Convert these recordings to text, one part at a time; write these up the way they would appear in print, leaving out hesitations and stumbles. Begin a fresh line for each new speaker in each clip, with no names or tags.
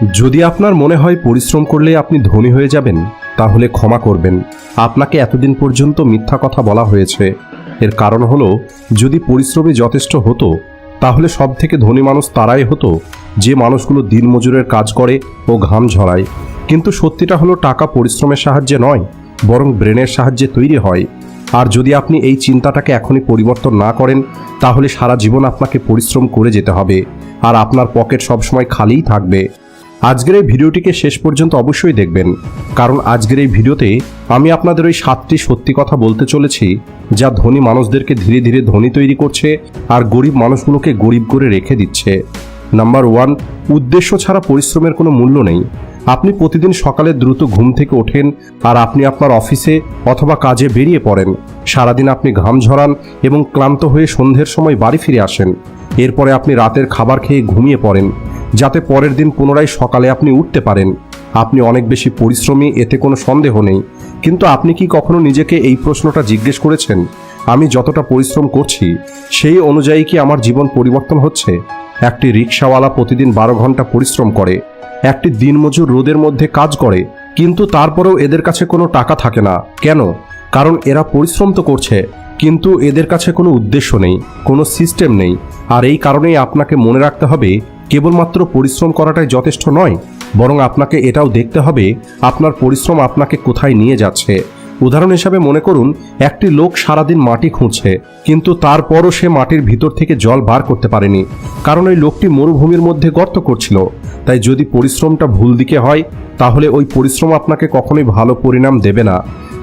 যদি আপনার মনে হয় পরিশ্রম করলে আপনি ধনী হয়ে যাবেন, তাহলে ক্ষমা করবেন, আপনাকে এতদিন পর্যন্ত মিথ্যা কথা বলা হয়েছে। এর কারণ হলো, যদি পরিশ্রমই যথেষ্ট হতো তাহলে সব থেকে ধনী মানুষ তারাই হতো যে মানুষগুলো দিনমজুরের কাজ করে ও ঘাম ঝরায়। কিন্তু সত্যিটা হলো, টাকা পরিশ্রমের সাহায্যে নয়, বরং ব্রেনের সাহায্যে তৈরি হয়। আর যদি আপনি এই চিন্তাটাকে এখনই পরিবর্তন না করেন, তাহলে সারা জীবন আপনাকে পরিশ্রম করে যেতে হবে, আর আপনার পকেট সবসময় খালিই থাকবে। আজকের এই ভিডিওটিকে শেষ পর্যন্ত অবশ্যই দেখবেন, কারণ আজকের এই ভিডিওতে আমি আপনাদের ওই 7টি সত্যি কথা বলতে চলেছি যা ধনী মানুষদেরকে ধীরে ধীরে ধনী তৈরি করছে আর গরিব মানুষগুলোকে গরিব করে রেখে দিচ্ছে। নাম্বার 1, উদ্দেশ্য ছাড়া পরিশ্রমের কোনো মূল্য নেই। আপনি প্রতিদিন সকালে দ্রুত ঘুম থেকে ওঠেন আর আপনি আপনার অফিসে অথবা কাজে বেরিয়ে পড়েন। সারাদিন আপনি ঘাম ঝরান এবং ক্লান্ত হয়ে সন্ধ্যের সময় বাড়ি ফিরে আসেন। এরপরে আপনি রাতের খাবার খেয়ে ঘুমিয়ে পড়েন, যাতে পরের দিন পুনরায় সকালে আপনি উঠতে পারেন। আপনি অনেক বেশি পরিশ্রমী, এতে কোনো সন্দেহ নেই। কিন্তু আপনি কি কখনো নিজেকে এই প্রশ্নটা জিজ্ঞেস করেছেন, আমি যতটা পরিশ্রম করছি সেই অনুযায়ী কি আমার জীবন পরিবর্তন হচ্ছে? একটি রিকশাওয়ালা প্রতিদিন 12 ঘন্টা পরিশ্রম করে, একটি দিনমজুর রোদের মধ্যে কাজ করে, কিন্তু তারপরেও এদের কাছে কোনো টাকা থাকে না। কেন? কারণ এরা পরিশ্রম তো করছে, কিন্তু এদের কাছে কোনো উদ্দেশ্য নেই, কোনো সিস্টেম নেই। আর এই কারণেই আপনাকে মনে রাখতে হবে, কেবলমাত্র পরিশ্রম করাটাই যথেষ্ট নয়, বরং আপনাকে এটাও দেখতে হবে আপনার পরিশ্রম আপনাকে কোথায় নিয়ে যাচ্ছে। উদাহরণ হিসাবে মনে করুন, একটি লোক সারাদিন মাটি খুঁড়ছে, কিন্তু তারপরও সে মাটির ভিতর থেকে জল বার করতে পারেনি, কারণ ওই লোকটি মরুভূমির মধ্যে গর্ত করছিল। তাই যদি পরিশ্রমটা ভুল দিকে হয়, তাহলে ওই পরিশ্রম আপনাকে কখনোই ভালো পরিণাম দেবে না।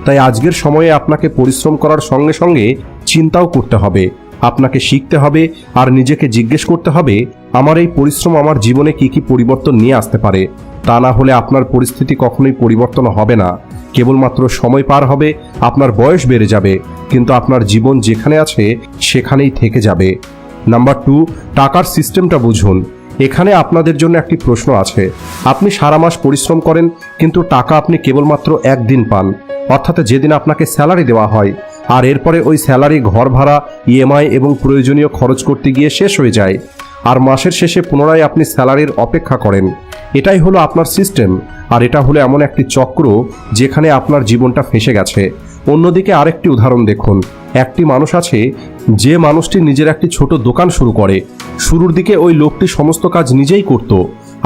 তাই আজকের সময়ে আপনাকে পরিশ্রম করার সঙ্গে সঙ্গে চিন্তাও করতে হবে। আপনাকে শিখতে হবে আর নিজেকে জিজ্ঞেস করতে হবে, আমার এই পরিশ্রম আমার জীবনে কি কি পরিবর্তন নিয়ে আসতে পারে। তা না হলে আপনার পরিস্থিতি কখনোই পরিবর্তন হবে না। কেবলমাত্র সময় পার হবে, আপনার বয়স বেড়ে যাবে, কিন্তু আপনার জীবন যেখানে আছে সেখানেই থেকে যাবে। নাম্বার 2, টাকার সিস্টেমটা বুঝুন। এখানে আপনাদের জন্য একটি প্রশ্ন আছে। আপনি সারা মাস পরিশ্রম করেন, কিন্তু টাকা আপনি কেবলমাত্র একদিন পান, অর্থাৎ যেদিন আপনাকে স্যালারি দেওয়া হয়। আর এরপরে ওই স্যালারি ঘর ভাড়া, ইএমআই এবং প্রয়োজনীয় খরচ করতে গিয়ে শেষ হয়ে যায়। আর মাসের শেষে পুনরায় আপনি স্যালারির অপেক্ষা করেন। এটাই হলো আপনার সিস্টেম। আর এটা হলো এমন একটি চক্র যেখানে আপনার জীবনটা ফেঁসে গেছে। অন্যদিকে আরেকটি উদাহরণ দেখুন। একটি মানুষ আছে, যে মানুষটি নিজের একটি ছোট দোকান শুরু করে। শুরুর দিকে ওই লোকটি সমস্ত কাজ নিজেই করত,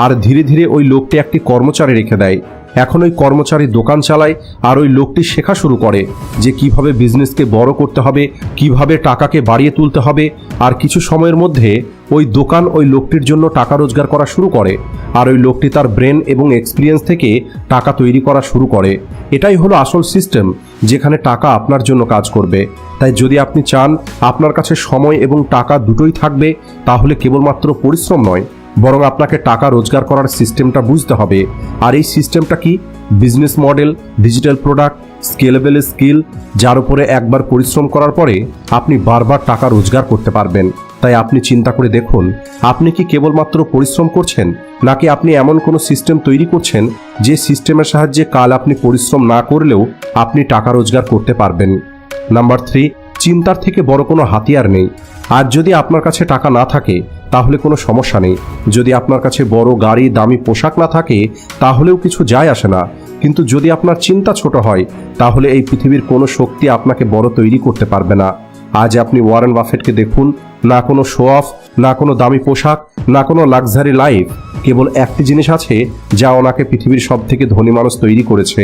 আর ধীরে ধীরে ওই লোকটি একটি কর্মচারী রেখে দেয়। এখন ওই কর্মচারী দোকান চালায়, আর ওই লোকটি শেখা শুরু করে যে কিভাবে বিজনেসকে বড় করতে হবে, কিভাবে টাকাকে বাড়িয়ে তুলতে হবে। আর কিছু সময়ের মধ্যে ওই দোকান ওই লোকটির জন্য টাকা রোজগার করা শুরু করে, আর ওই লোকটি তার ব্রেন এবং এক্সপিরিয়েন্স থেকে টাকা তৈরি করা শুরু করে। এটাই হলো আসল সিস্টেম, যেখানে টাকা আপনার জন্য কাজ করবে। তাই যদি আপনি চান আপনার কাছে সময় এবং টাকা দুটোই থাকবে, তাহলে কেবলমাত্র পরিশ্রম নয়, বরং আপনাকে টাকা রোজগার করার সিস্টেমটা বুঝতে হবে। আর এই সিস্টেমটা কি? Business model, digital product, scalable skill, যার উপরে একবার পরিশ্রম করার পরে আপনি বারবার টাকা রোজগার করতে পারবেন। তাই আপনি চিন্তা করে দেখুন, আপনি কি কেবলমাত্র পরিশ্রম করছেন, নাকি আপনি এমন কোনো সিস্টেম তৈরি করছেন যে সিস্টেমের সাহায্যে কাল আপনি পরিশ্রম না করলেও আপনি টাকা রোজগার করতে পারবেন। নাম্বার 3, চিন্তার থেকে বড় কোনো হাতিয়ার নেই। আজ যদি আপনার কাছে টাকা না থাকে তাহলে কোনো সমস্যা নেই। যদি আপনার কাছে বড় গাড়ি, দামি পোশাক না থাকে তাহলেও কিছু যায় আসে না। কিন্তু যদি আপনার চিন্তা ছোট হয়, তাহলে এই পৃথিবীর কোনো শক্তি আপনাকে বড় তৈরি করতে পারবে না। আজ আপনি ওয়ারেন বাফেটকে দেখুন, না কোনো শো অফ, না কোনো দামি পোশাক, না কোনো লাক্সারি লাইফ। কেবল একটি জিনিস আছে যা ওনাকে পৃথিবীর সব থেকে ধনী মানুষ তৈরি করেছে,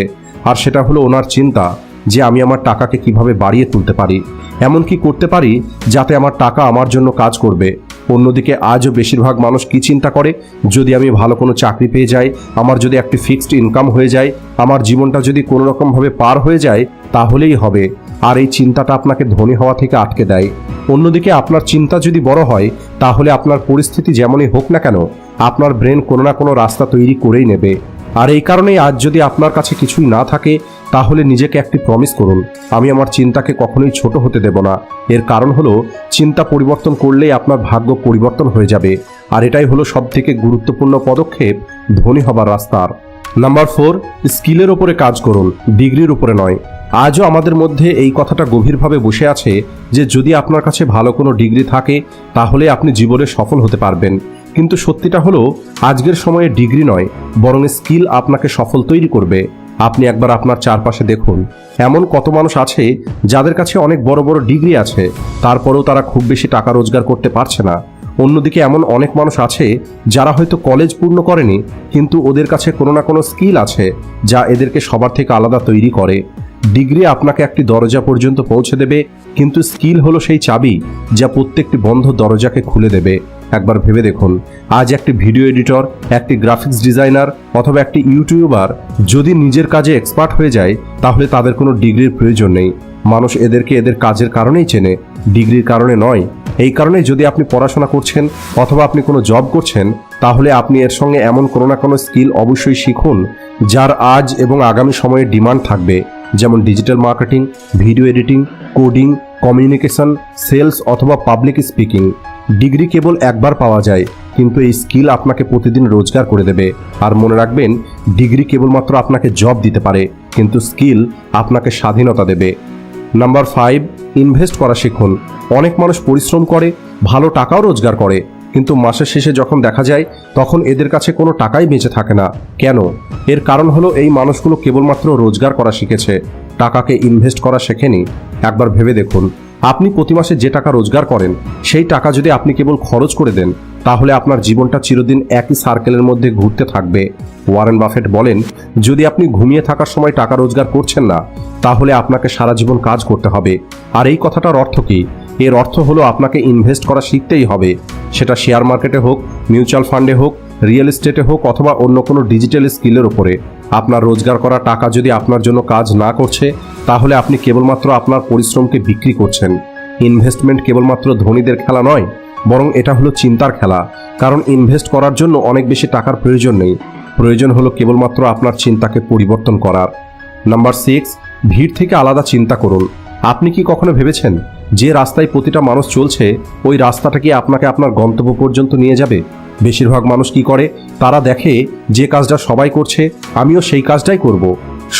আর সেটা হলো ওনার চিন্তা যে আমি আমার টাকাকে কিভাবে বাড়িয়ে তুলতে পারি, এমন কি করতে পারি যাতে আমার টাকা আমার জন্য কাজ করবে। অন্যদিকে আজও বেশিরভাগ মানুষ কি চিন্তা করে, যদি আমি ভালো কোনো চাকরি পেয়ে যাই, আমার যদি একটি ফিক্সড ইনকাম হয়ে যায়, আমার জীবনটা যদি কোনো রকমভাবে পার হয়ে যায় তাহলেই হবে। আর এই চিন্তাটা আপনাকে ধনী হওয়া থেকে আটকে দেয়। অন্যদিকে আপনার চিন্তা যদি বড় হয়, তাহলে আপনার পরিস্থিতি যেমনই হোক না কেন, আপনার ব্রেন কোনো না কোনো রাস্তা তৈরি করেই নেবে। আর এই কারণেই আজ যদি আপনার কাছে কিছুই না থাকে, তাহলে নিজেকে একটি প্রমিস করুন, আমি আমার চিন্তাকে কখনোই ছোট হতে দেব না। এর কারণ হলো, চিন্তা পরিবর্তন করলেই আপনার ভাগ্য পরিবর্তন হয়ে যাবে। আর এটাই হলো সবথেকে গুরুত্বপূর্ণ পদক্ষেপ ধনী হবার রাস্তার। নাম্বার 4, স্কিলের ওপরে কাজ করুন, ডিগ্রির উপরে নয়। আজও আমাদের মধ্যে এই কথাটা গভীরভাবে বসে আছে যে যদি আপনার কাছে ভালো কোনো ডিগ্রি থাকে তাহলে আপনি জীবনে সফল হতে পারবেন। কিন্তু সত্যিটা হলো আজকের সময়ে ডিগ্রি নয়, বরং স্কিল আপনাকে সফল তৈরি করবে। আপনি একবার আপনার চারপাশে দেখুন, এমন কত মানুষ আছে যাদের কাছে অনেক বড় বড় ডিগ্রি আছে, তারপরেও তারা খুব বেশি টাকা রোজগার করতে পারছে না। অন্যদিকে এমন অনেক মানুষ আছে যারা হয়তো কলেজ পূর্ণ করেনি, কিন্তু ওদের কাছে কোনো না কোনো স্কিল আছে যা এদেরকে সবার থেকে আলাদা তৈরি করে। ডিগ্রি আপনাকে একটি দরজা পর্যন্ত পৌঁছে দেবে, কিন্তু স্কিল হলো সেই চাবি যা প্রত্যেকটি বন্ধ দরজাকে খুলে দেবে। একবার ভেবে দেখুন, আজ একটি ভিডিও এডিটর, একটি গ্রাফিক্স ডিজাইনার অথবা একটি ইউটিউবার যদি নিজের কাজে এক্সপার্ট হয়ে যায়, তাহলে তাদের কোনো ডিগ্রির প্রয়োজন নেই। মানুষ এদেরকে এদের কাজের কারণেই চেনে, ডিগ্রির কারণে নয়। এই কারণে যদি আপনি পড়াশোনা করছেন অথবা আপনি কোনো জব করছেন, তাহলে আপনি এর সঙ্গে এমন কোনো না কোনো স্কিল অবশ্যই শিখুন যার আজ এবং আগামী সময়ে ডিমান্ড থাকবে, যেমন digital marketing, video editing, coding, communication, sales অথবা পাবলিক স্পিকিং। ডিগ্রি কেবল একবার পাওয়া যায়, কিন্তু এই স্কিল আপনাকে প্রতিদিন রোজগার করে দেবে। আর মনে রাখবেন, ডিগ্রি কেবলমাত্র আপনাকে জব দিতে পারে, কিন্তু স্কিল আপনাকে স্বাধীনতা দেবে। নাম্বার 5, ইনভেস্ট করা শিখুন। অনেক মানুষ পরিশ্রম করে, ভালো টাকাও রোজগার করে, কিন্তু মাসের শেষে যখন দেখা যায় তখন এদের কাছে কোনো টাকাই বেঁচে থাকে না। কেন? এর কারণ হলো এই মানুষগুলো কেবলমাত্র রোজগার করা শিখেছে, টাকাকে ইনভেস্ট করা শেখেনি। একবার ভেবে দেখুন, আপনি প্রতি মাসে যে টাকা রোজগার করেন, সেই টাকা যদি আপনি কেবল খরচ করে দেন, তাহলে আপনার জীবনটা চিরদিন একই সার্কেলের মধ্যে ঘুরতে থাকবে। ওয়ারেন বাফেট বলেন, যদি আপনি ঘুমিয়ে থাকার সময় টাকা রোজগার করছেন না, তাহলে আপনাকে সারা জীবন কাজ করতে হবে। আর এই কথাটার অর্থ কি? এর অর্থ হলো আপনাকে ইনভেস্ট করা শিখতেই হবে, সেটা শেয়ার মার্কেটে হোক, মিউচুয়াল ফান্ডে হোক, রিয়েল এস্টেটে হোক অথবা অন্য কোনো ডিজিটাল স্কিলের উপরে। আপনার রোজগার করা টাকা যদি আপনার জন্য কাজ না করছে, তাহলে আপনি কেবলমাত্র আপনার পরিশ্রমকে বিক্রি করছেন। ইনভেস্টমেন্ট কেবলমাত্র ধনীদের খেলা নয়, বরং এটা হলো চিন্তার খেলা। কারণ ইনভেস্ট করার জন্য অনেক বেশি টাকার প্রয়োজন নেই, প্রয়োজন হলো কেবলমাত্র আপনার চিন্তাকে পরিবর্তন করার। নাম্বার 6, ভিড় থেকে আলাদা চিন্তা করুন। আপনি কি কখনো ভেবেছেন যে রাস্তায় প্রতিটা মানুষ চলছে, ওই রাস্তাটা কি আপনাকে আপনার গন্তব্য পর্যন্ত নিয়ে যাবে? বেশিরভাগ মানুষ কি করে, তারা দেখে যে কাজটা সবাই করছে, আমিও সেই কাজটাই করব।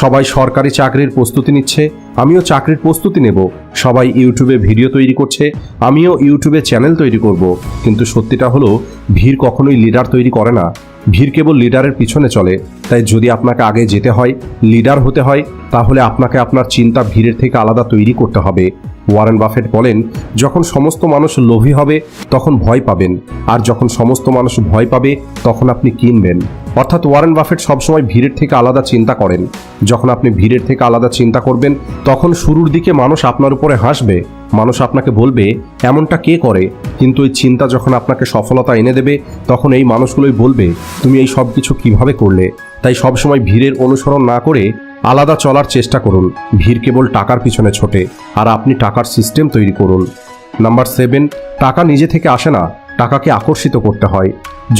সবাই সরকারি চাকরির প্রস্তুতি নিচ্ছে, আমিও চাকরির প্রস্তুতি নেব। সবাই ইউটিউবে ভিডিও তৈরি করছে, আমিও ইউটিউবে চ্যানেল তৈরি করব। কিন্তু সত্যিটা হলো, ভিড় কখনোই লিডার তৈরি করে না, ভিড় কেবল লিডারের পিছনে চলে। তাই যদি আপনাকে আগে যেতে হয়, লিডার হতে হয়, তাহলে আপনাকে আপনার চিন্তা ভিড়ের থেকে আলাদা তৈরি করতে হবে। ওয়ারেন বাফেট বলেন, যখন সমস্ত মানুষ লোভী হবে তখন ভয় পাবেন, আর যখন সমস্ত মানুষ ভয় পাবে তখন আপনি কিনবেন। অর্থাৎ ওয়ারেন বাফেট সবসময় ভিড়ের থেকে আলাদা চিন্তা করেন। যখন আপনি ভিড়ের থেকে আলাদা চিন্তা করবেন, তখন শুরুর দিকে মানুষ আপনার উপরে হাসবে, মানুষ আপনাকে বলবে এমনটা কে করে। কিন্তু এই চিন্তা যখন আপনাকে সফলতা এনে দেবে, তখন এই মানুষগুলোই বলবে তুমি এই সব কিছু কিভাবে করলে। তাই সবসময় ভিড়ের অনুসরণ না করে আলাদা চলার চেষ্টা করুন। ভিড় কেবল টাকার পিছনে ছোটে, আর আপনি টাকার সিস্টেম তৈরি করুন। নাম্বার 7, টাকা নিজে থেকে আসে না, টাকাকে আকর্ষিত করতে হয়।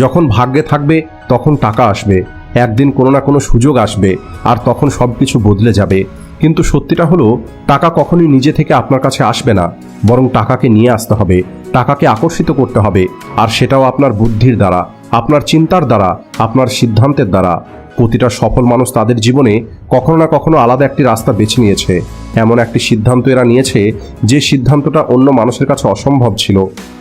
যখন ভাগ্যে থাকবে তখন টাকা আসবে, একদিন কোনো না কোনো সুযোগ আসবে, আর তখন সব কিছু বদলে যাবে। কিন্তু সত্যিটা হলো, টাকা কখনোই নিজে থেকে আপনার কাছে আসবে না, বরং টাকাকে নিয়ে আসতে হবে, টাকাকে আকর্ষিত করতে হবে, আর সেটাও আপনার বুদ্ধির দ্বারা, আপনার চিন্তার দ্বারা, আপনার সিদ্ধান্তের দ্বারা। প্রতিটা সফল মানুষ তাদের জীবনে কখনো না কখনো আলাদা একটি রাস্তা বেছে নিয়েছে। এমন একটি সিদ্ধান্ত এরা নিয়েছে যে সিদ্ধান্তটা অন্য মানুষের কাছে অসম্ভব ছিল।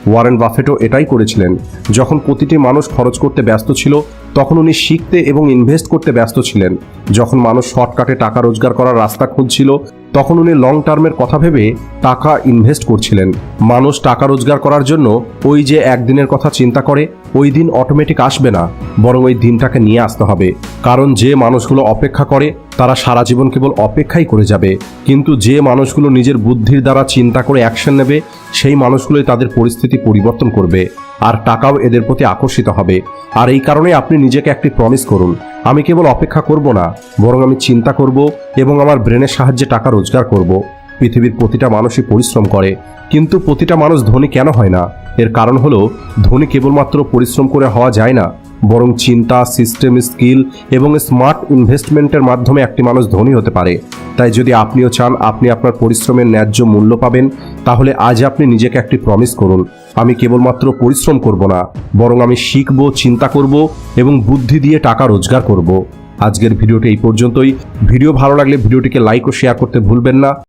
ওয়ারেন বাফেটও এটাই করেছিলেন। যখন প্রতিটি মানুষ খরচ করতে ব্যস্ত ছিল, তখন উনি শিখতে এবং ইনভেস্ট করতে ব্যস্ত ছিলেন। যখন মানুষ শর্টকাটে টাকা রোজগার করার রাস্তা খুঁজছিল, তখন উনি লং টার্মের কথা ভেবে টাকা ইনভেস্ট করছিলেন। মানুষ টাকা রোজগার করার জন্য ওই যে একদিনের কথা চিন্তা করে, ওই দিন অটোমেটিক আসবে না, বরং ওই দিনটাকে নিয়ে আসতে হবে। কারণ যে মানুষগুলো অপেক্ষা করে তারা সারা জীবন কেবল অপেক্ষাই করে যাবে, কিন্তু যে মানুষগুলো নিজের বুদ্ধির দ্বারা চিন্তা করে অ্যাকশন নেবে, সেই মানুষগুলোই তাদের পরিস্থিতি পরিবর্তন করবে, আর টাকাও এদের প্রতি আকর্ষিত হবে। আর এই কারণে আপনি নিজেকে একটি প্রমিস করুন, আমি কেবল অপেক্ষা করব না, বরং আমি চিন্তা করব এবং আমার ব্রেনের সাহায্যে টাকা রোজগার করব। পৃথিবীর প্রতিটা মানুষই পরিশ্রম করে, কিন্তু প্রতিটা মানুষ ধনী কেন হয় না? এর কারণ হলো, ধনী কেবলমাত্র পরিশ্রম করে হওয়া যায় না, বরং চিন্তা, সিস্টেম, স্কিল এবং স্মার্ট ইনভেস্টমেন্টের মাধ্যমে একটি মানুষ ধনী হতে পারে। তাই যদি আপনিও চান আপনি আপনার পরিশ্রমের ন্যায্য মূল্য পাবেন, তাহলে আজ আপনি নিজেকে একটি প্রমিস করুন, আমি কেবলমাত্র পরিশ্রম করব না, বরং আমি শিখব, চিন্তা করব এবং বুদ্ধি দিয়ে টাকা রোজগার করব। আজকের ভিডিওটি এই পর্যন্তই। ভিডিও ভালো লাগলে ভিডিওটিকে লাইক ও শেয়ার করতে ভুলবেন না।